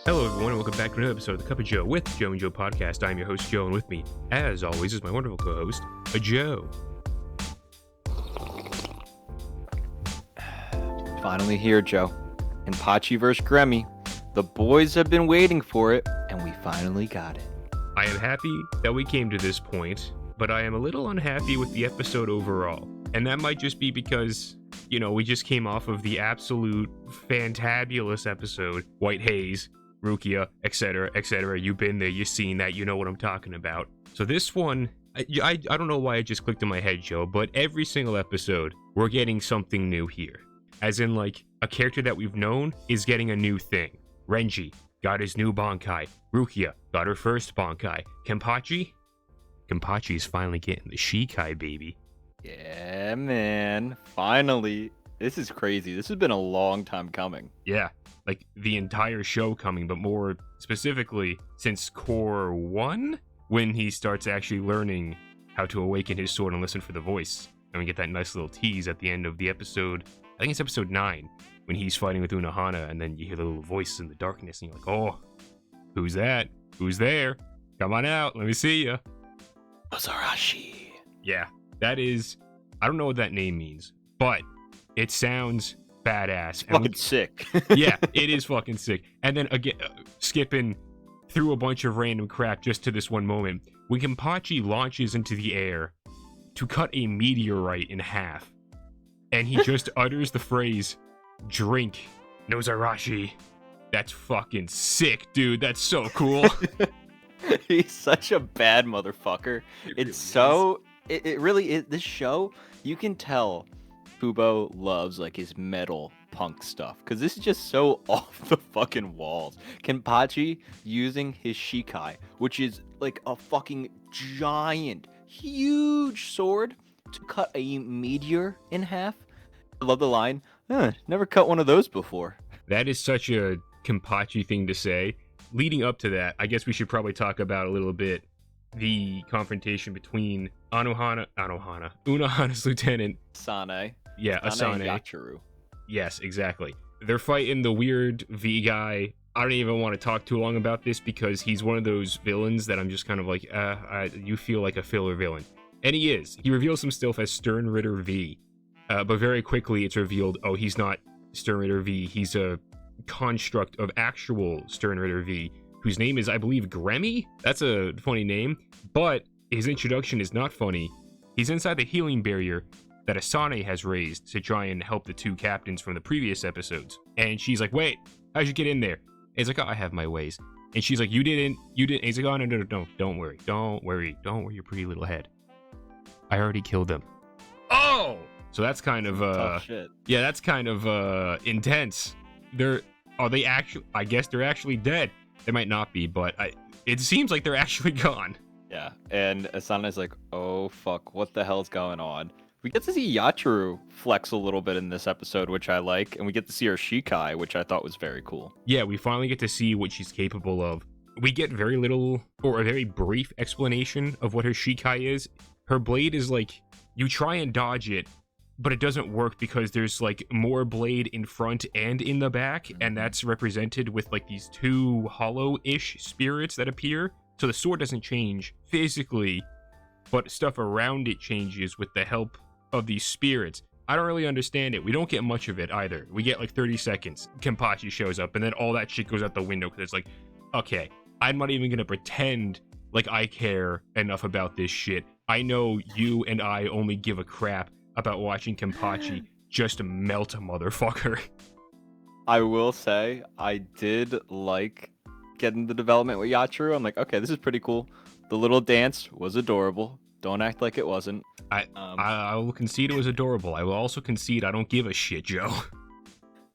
Hello, everyone, and welcome back to another episode of the Cup of Joe with Joe and Joe podcast. I'm your host, Joe, and with me, as always, is my wonderful co-host, Joe. Finally here, Joe. Kenpachi vs. Grammy. The boys have been waiting for it, and we finally got it. I am happy that we came to this point, but I am a little unhappy with the episode overall. And that might just be because, we just came off of the absolute fantabulous episode, White Haze, Rukia, etc., etc. You've been there, you've seen that, you know what I'm talking about. So this one, I don't know why it just clicked in my head, Joe, but every single episode, we're getting something new here. As in, like, a character that we've known is getting a new thing. Renji got his new Bankai. Rukia got her first Bankai. Kenpachi's finally getting the shikai, baby. Yeah, man. Finally. This is crazy. This has been a long time coming. Yeah, like the entire show coming, but more specifically since Core 1, when he starts actually learning how to awaken his sword and listen for the voice. And we get that nice little tease at the end of the episode, I think it's episode 9, when he's fighting with Unohana, and then you hear the little voice in the darkness, and you're like, oh, who's that? Who's there? Come on out, let me see ya. Nozarashi. Yeah, that is, I don't know what that name means, but it sounds badass. Fucking sick. Yeah, it is fucking sick. And then again, skipping through a bunch of random crap just to this one moment, when Kenpachi launches into the air to cut a meteorite in half, and he just utters the phrase, "Drink, Nozarashi." That's fucking sick, dude. That's so cool. He's such a bad motherfucker. It really is. This show, you can tell Kubo loves like his metal punk stuff, because this is just so off the fucking walls. Kenpachi using his shikai, which is like a fucking giant, huge sword, to cut a meteor in half. I love the line, never cut one of those before. That is such a Kenpachi thing to say. Leading up to that, I guess we should probably talk about a little bit the confrontation between Unohana's lieutenant, Asane. Yeah, Asane. Yachiru. Yes, exactly. They're fighting the weird V guy. I don't even want to talk too long about this because he's one of those villains that I'm just kind of like, you feel like a filler villain. And he is. He reveals himself as Stern Ritter V. But very quickly it's revealed, oh, he's not Stern Ritter V. He's a construct of actual Stern Ritter V, whose name is, I believe, Grammy? That's a funny name. But his introduction is not funny. He's inside the healing barrier that Asane has raised to try and help the two captains from the previous episodes. And she's like, wait, how'd you get in there? And he's like, oh, I have my ways. And she's like, you didn't. And he's like, oh, no, don't worry, your pretty little head. I already killed them. Oh! So that's kind of, tough shit. Yeah, that's kind of, intense. They actually, I guess they're actually dead. They might not be, but it seems like they're actually gone. Yeah, and Asane's like, oh, fuck, what the hell's going on? We get to see Yachiru flex a little bit in this episode, which I like, and we get to see her shikai, which I thought was very cool. Yeah, we finally get to see what she's capable of. We get very little, or a very brief explanation of what her shikai is. Her blade is like, you try and dodge it, but it doesn't work because there's like more blade in front and in the back, and that's represented with like these two hollow-ish spirits that appear. So the sword doesn't change physically, but stuff around it changes with the help of these spirits. I don't really understand it. We don't get much of it either. We get like 30 seconds. Kenpachi shows up, and then all that shit goes out the window because it's like, okay, I'm not even gonna pretend like I care enough about this shit. I know you and I only give a crap about watching Kenpachi just melt a motherfucker. I will say, I did like getting the development with Yachiru. I'm like, okay, this is pretty cool. The little dance was adorable. Don't act like it wasn't. I will concede it was adorable. I will also concede I don't give a shit, Joe.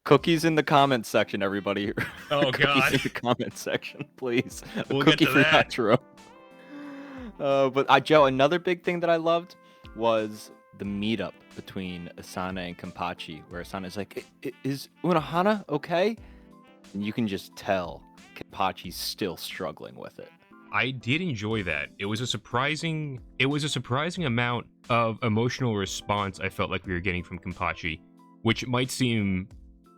Cookies in the comments section, everybody. Oh, Cookies God. in the comment section, please. We'll A cookie get to for that. Yachiru. But Joe, another big thing that I loved was the meetup between Asane and Kenpachi, where Asane's like, is Unohana okay? And you can just tell Kenpachi's still struggling with it. I did enjoy that. It was a surprising amount of emotional response I felt like we were getting from Kenpachi, which might seem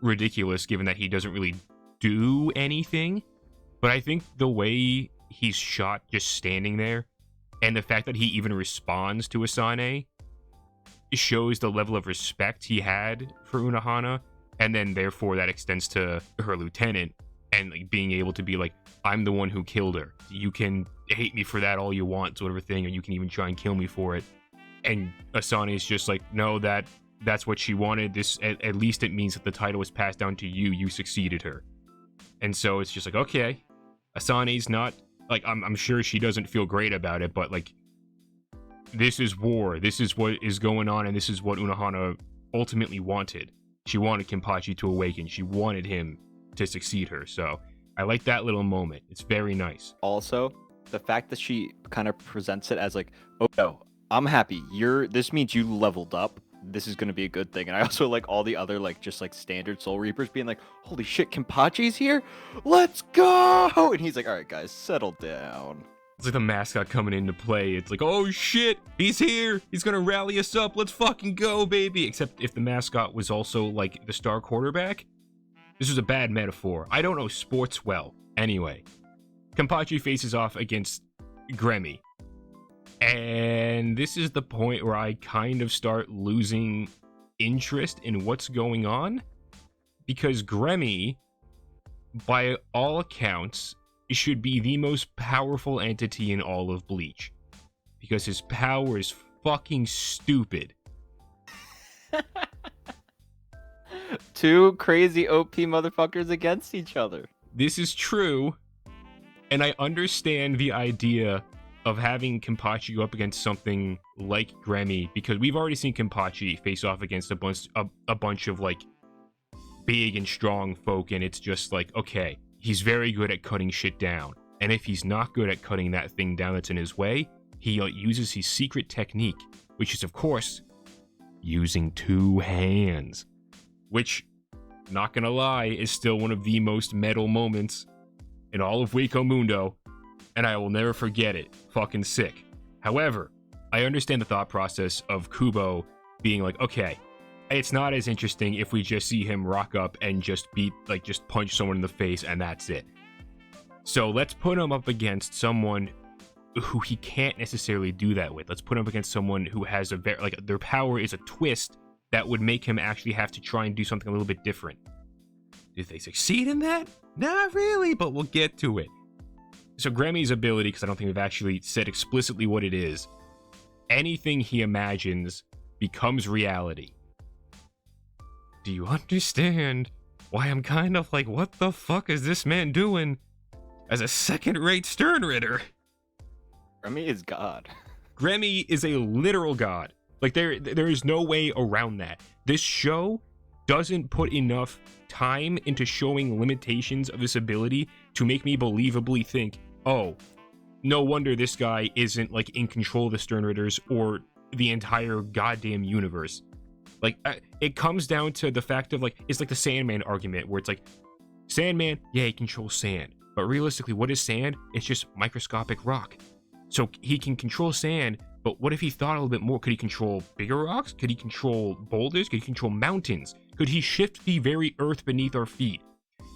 ridiculous given that he doesn't really do anything. But I think the way he's shot just standing there, and the fact that he even responds to Asane, shows the level of respect he had for Unohana, and then therefore that extends to her lieutenant, and like being able to be like, I'm the one who killed her. You can hate me for that all you want, sort of a thing, or you can even try and kill me for it. And Asane is just like, no, that's what she wanted. This at least it means that the title was passed down to you. You succeeded her. And so it's just like, okay, Asane's not like, I'm sure she doesn't feel great about it, but like, this is war. This is what is going on, and this is what Unohana ultimately wanted. She wanted Kenpachi to awaken. She wanted him to succeed her. So I like that little moment. It's very nice. Also, the fact that she kind of presents it as like, oh no, I'm happy. This means you leveled up. This is going to be a good thing. And I also like all the other like just like standard Soul Reapers being like, holy shit, Kenpachi's here? Let's go! And he's like, all right, guys, settle down. It's like the mascot coming into play. It's like, oh shit, he's here. He's going to rally us up. Let's fucking go, baby. Except if the mascot was also like the star quarterback. This was a bad metaphor. I don't know sports well. Anyway, Kenpachi faces off against Gremmy. And this is the point where I kind of start losing interest in what's going on. Because Gremmy, by all accounts, should be the most powerful entity in all of Bleach. Because his power is fucking stupid. Two crazy OP motherfuckers against each other. This is true. And I understand the idea of having Kenpachi go up against something like Gremmy, because we've already seen Kenpachi face off against a bunch of like big and strong folk, and it's just like, okay, he's very good at cutting shit down. And if he's not good at cutting that thing down that's in his way, he uses his secret technique, which is, of course, using two hands. Which, not gonna lie, is still one of the most metal moments in all of Wako Mundo, and I will never forget it. Fucking sick. However, I understand the thought process of Kubo being like, okay, it's not as interesting if we just see him rock up and just just punch someone in the face and that's it. So let's put him up against someone who he can't necessarily do that with. Let's put him up against someone who has their power is a twist that would make him actually have to try and do something a little bit different. Did they succeed in that? Not really, but we'll get to it. So Gremmy's ability, because I don't think we've actually said explicitly what it is, anything he imagines becomes reality. Do you understand why I'm kind of like, what the fuck is this man doing as a second-rate Sternritter? Gremmy is God. Gremmy is a literal god. Like, there is no way around that. This show doesn't put enough time into showing limitations of this ability to make me believably think, oh, no wonder this guy isn't, like, in control of the Sternritters or the entire goddamn universe. Like, it comes down to the fact of, like, it's like the Sandman argument, where it's like, Sandman, yeah, he controls sand. But realistically, what is sand? It's just microscopic rock. So he can control sand, but what if he thought a little bit more? Could he control bigger rocks? Could he control boulders? Could he control mountains? Could he shift the very earth beneath our feet?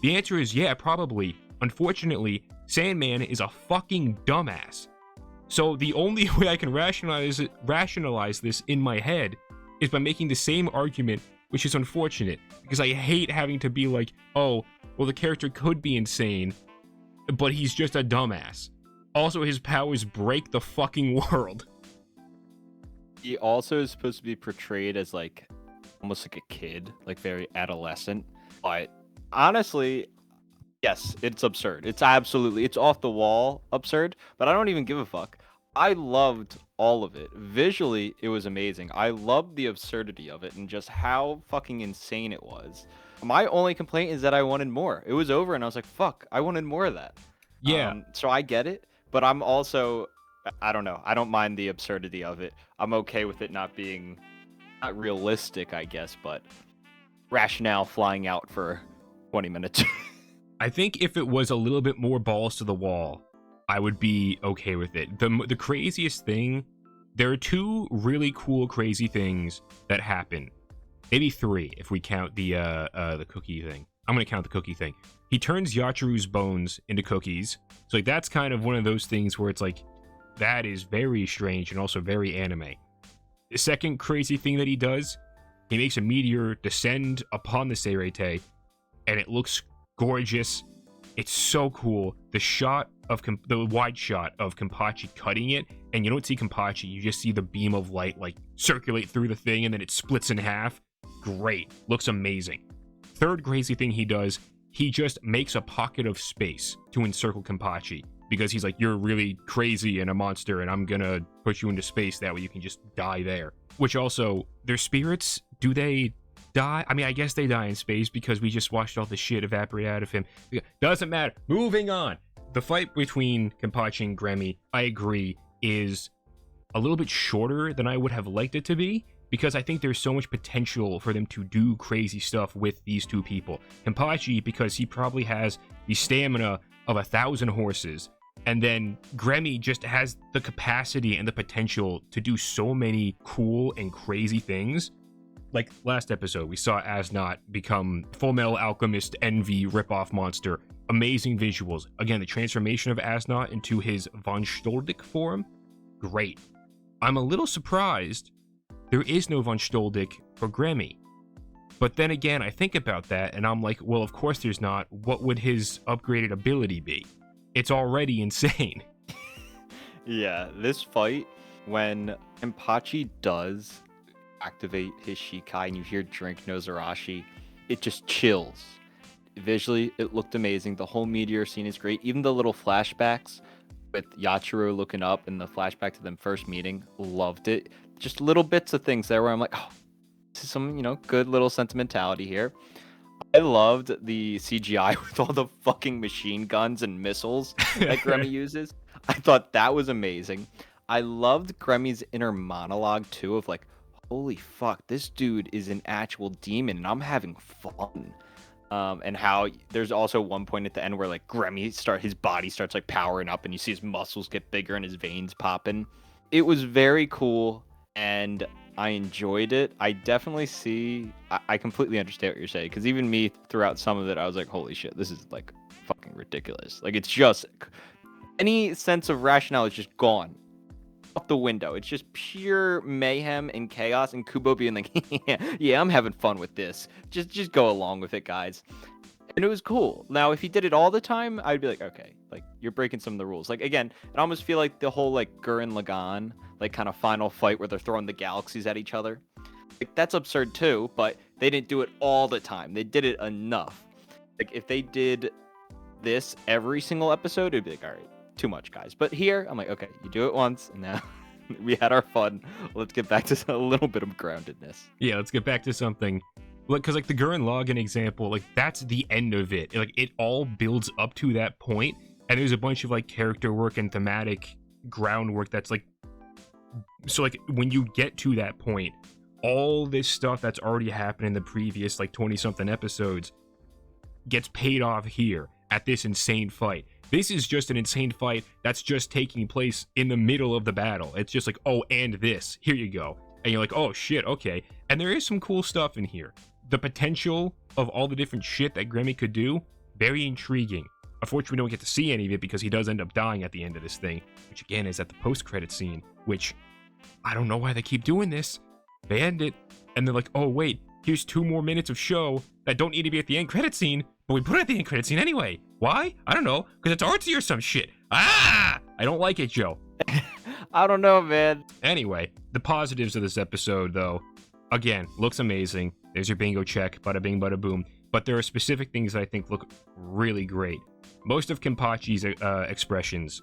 The answer is yeah, probably. Unfortunately, Sandman is a fucking dumbass. So the only way I can rationalize this in my head is by making the same argument, which is unfortunate, because I hate having to be like, oh, well, the character could be insane, but he's just a dumbass. Also, his powers break the fucking world. He also is supposed to be portrayed as, like, almost like a kid, like very adolescent. But honestly, yes, it's absurd. It's off the wall absurd, but I don't even give a fuck. I loved all of it. Visually, it was amazing. I loved the absurdity of it and just how fucking insane it was. My only complaint is that I wanted more. It was over and I was like, fuck, I wanted more of that. Yeah. So I get it, but I'm also, I don't know. I don't mind the absurdity of it. I'm okay with it not being, not realistic, I guess, but rationale flying out for 20 minutes. I think if it was a little bit more balls to the wall, I would be okay with it. The craziest thing, there are two really cool crazy things that happen. Maybe three if we count the cookie thing. I'm gonna count the cookie thing. he turns Yachiru's bones into cookies. So like that's kind of one of those things where it's like, that is very strange and also very anime. The second crazy thing that he does, he makes a meteor descend upon the Seirete, and it looks gorgeous. It's so cool. The wide shot of Kenpachi cutting it, and you don't see Kenpachi, you just see the beam of light like circulate through the thing, and then it splits in half. Great. Looks amazing. Third crazy thing he does, he just makes a pocket of space to encircle Kenpachi, because he's like, you're really crazy and a monster, and I'm gonna push you into space, that way you can just die there. Which also, their spirits, do they die? I mean, I guess they die in space, because we just watched all the shit evaporate out of him. Doesn't matter. Moving on. The fight between Kenpachi and Gremmy, I agree, is a little bit shorter than I would have liked it to be, because I think there's so much potential for them to do crazy stuff with these two people. Kenpachi, because he probably has the stamina of 1,000 horses, and then Gremmy just has the capacity and the potential to do so many cool and crazy things. Like last episode, we saw Asnot become Full Metal Alchemist Envy ripoff monster. Amazing visuals. Again, the transformation of Asnot into his Von Stoldik form, great. I'm a little surprised there is no Von Stoldik for Gremmy. But then again, I think about that, and I'm like, well, of course there's not. What would his upgraded ability be? It's already insane. Yeah, this fight, when Kenpachi does activate his shikai and you hear Drink Nozarashi, it just chills. Visually, it looked amazing. The whole meteor scene is great. Even the little flashbacks with Yachiru looking up and the flashback to them first meeting, loved it. Just little bits of things there where I'm like, oh, this is some, good little sentimentality here. I loved the CGI with all the fucking machine guns and missiles that Gremmy uses. I thought that was amazing. I loved Gremmy's inner monologue too, of like, holy fuck, this dude is an actual demon and I'm having fun. And how there's also one point at the end where like his body starts like powering up and you see his muscles get bigger and his veins popping. It was very cool and I enjoyed it. I definitely I completely understand what you're saying, because even me throughout some of it, I was like, holy shit, this is like fucking ridiculous. Like, it's just any sense of rationale is just gone out the window. It's just pure mayhem and chaos, and Kubo being like, yeah, I'm having fun with this. Just go along with it, guys. And it was cool. Now, if he did it all the time, I'd be like, okay, like, you're breaking some of the rules. Like, again, I almost feel like the whole, like, Gurren Lagann, like, kind of final fight where they're throwing the galaxies at each other. Like, that's absurd, too, but they didn't do it all the time. They did it enough. Like, if they did this every single episode, it'd be like, all right, too much, guys. But here, I'm like, okay, you do it once, and now we had our fun. Let's get back to a little bit of groundedness. Yeah, let's get back to something. Because like the Gurren Lagann example, like that's the end of it. Like it all builds up to that point, and there's a bunch of like character work and thematic groundwork that's like, so like when you get to that point, all this stuff that's already happened in the previous like 20 something episodes gets paid off here at this insane fight. This is just an insane fight that's just taking place in the middle of the battle. It's just like, oh, and this, here you go. And you're like, oh shit, okay. And there is some cool stuff in here. The potential of all the different shit that Gremmy could do, very intriguing. Unfortunately, we don't get to see any of it because he does end up dying at the end of this thing, which again is at the post-credit scene, which I don't know why they keep doing this. They end it, and they're like, oh wait, here's 2 more minutes of show that don't need to be at the end credit scene, but we put it at the end credit scene anyway. Why? I don't know, because it's artsy or some shit. I don't like it, Joe. I don't know, man. Anyway, the positives of this episode, though, again, looks amazing. There's your bingo check, bada bing, bada boom. But there are specific things that I think look really great. Most of Kenpachi's expressions,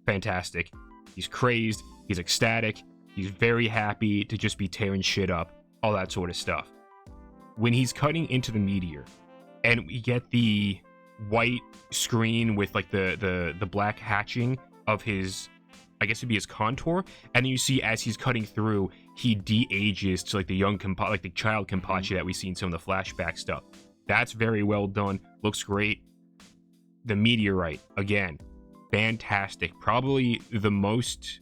fantastic. He's crazed, he's ecstatic, he's very happy to just be tearing shit up, all that sort of stuff. When he's cutting into the meteor, and we get the white screen with like the black hatching of his, I guess it'd be his contour, and then you see as he's cutting through, he de-ages to like the young Kenpachi, like the child Kenpachi that we see in some of the flashback stuff. That's very well done. Looks great. The meteorite, again, fantastic. Probably the most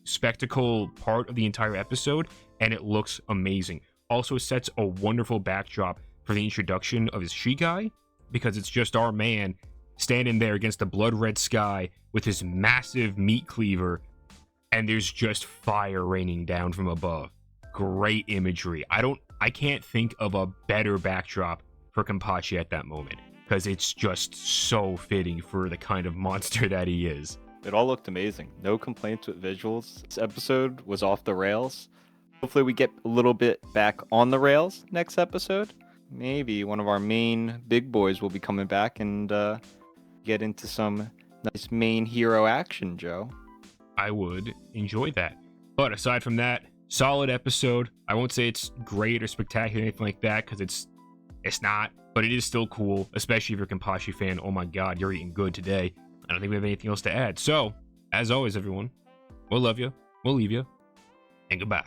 spectacle part of the entire episode, and it looks amazing. Also sets a wonderful backdrop for the introduction of his shikai. because it's just our man standing there against the blood red sky with his massive meat cleaver, and there's just fire raining down from above. Great imagery. I can't think of a better backdrop for Kenpachi at that moment, because it's just so fitting for the kind of monster that he is. It all looked amazing. No complaints with visuals. This episode was off the rails. Hopefully we get a little bit back on the rails next episode. Maybe one of our main big boys will be coming back and get into some nice main hero action, Joe. I would enjoy that. But aside from that, solid episode. I won't say it's great or spectacular or anything like that, because it's not, but it is still cool, especially if you're a Kenpachi fan. Oh my god, you're eating good today. I don't think we have anything else to add. So, as always, everyone, we'll love you, we'll leave you, and goodbye.